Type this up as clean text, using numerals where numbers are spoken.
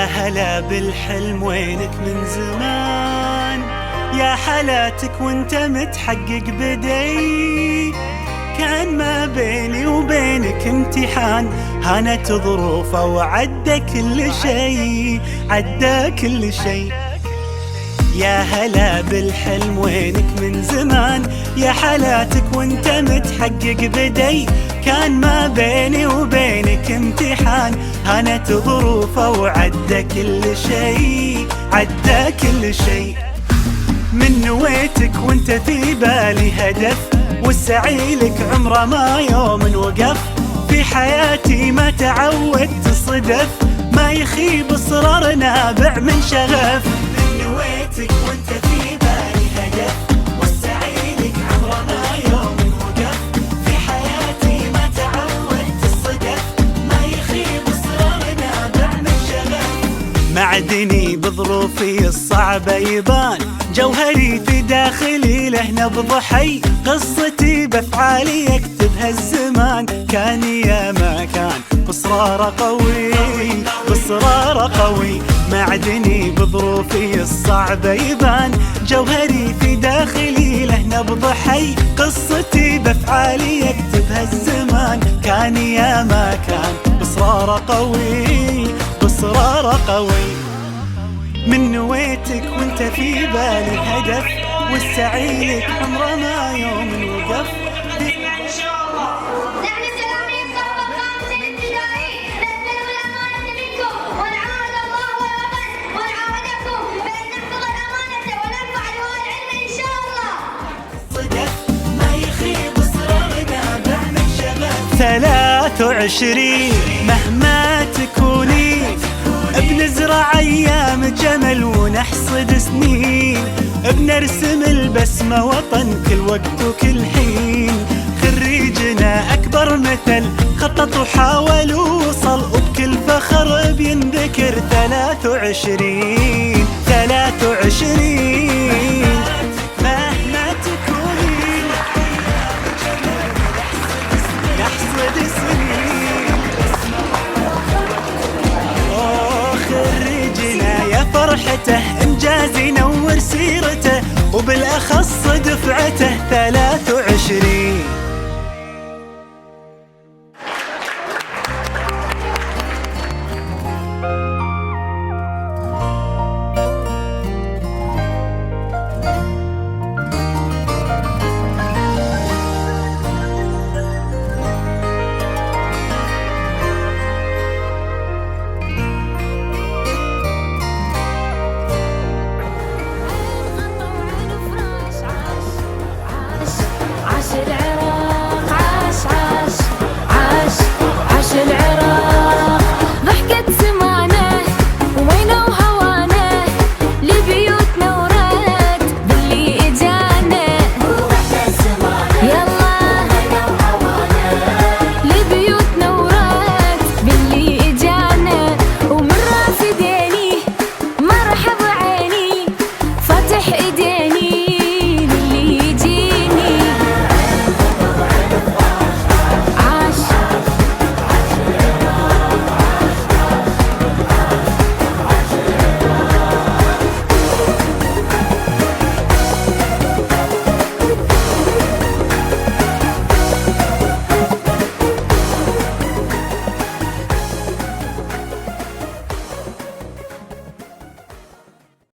هلا بالحلم وينك من زمان، يا حالاتك وانت متحقق بدي. كان ما بيني وبينك امتحان، هانت ظروفه وعدى كل شي، عدى كل شي. يا هلا بالحلم وينك من زمان، يا حالاتك وانت متحقق بدي. كان ما بيني وبينك امتحان، هانت ظروفه وعدى كل شي، عدى كل شي. من نويتك وانت في بالي هدف، والسعي لك عمره ما يوم وقف. في حياتي ما تعودت صدف، ما يخيب اصرار نابع من شغف. من نويتك وانت في بالي هدف، والسعي لك عمره ما يوم وقف. في حياتي ما تعودت الصدف، ما يخيب اصرار نابع من شغف. معدني بظروفي الصعبة يبان، جوهري في داخلي له نبض حي. قصتي بافعالي يكتبها الزمان، كان يا ما كان بإصرار قوي، بإصرار قوي. معدني بظروفي الصعبة يبان، جوهري في داخلي له نبض حي. قصتي بافعالي يكتبها الزمان، كان يا ما كان بإصرار قوي، بإصرار قوي. من نويتك وانت في بالي هدف، والسعي لك عمره ما يوم وقف. نحن التلاميذ صف الخامس الابتدائي نسأل الأمانة منكم، ونعاهد الله وأبد ونعاهدكم بأن نحفظ الأمانة ونرفع لواء العلم إن شاء الله. صدف ما يخيب اصرارنا بعد شغف. 23 مهما تكوني، بنزرع ايام جمل ونحصد سنين. بنرسم البسمة وطن كل وقت وكل حين. خريجنا اكبر مثل، خطط وحاول ووصل، وبكل فخر بينذكر. 23 مهما تكوني، نحصد سنين. خريجنا يا فرحته، انجاز ينور سيرته، وبالاخص دفعته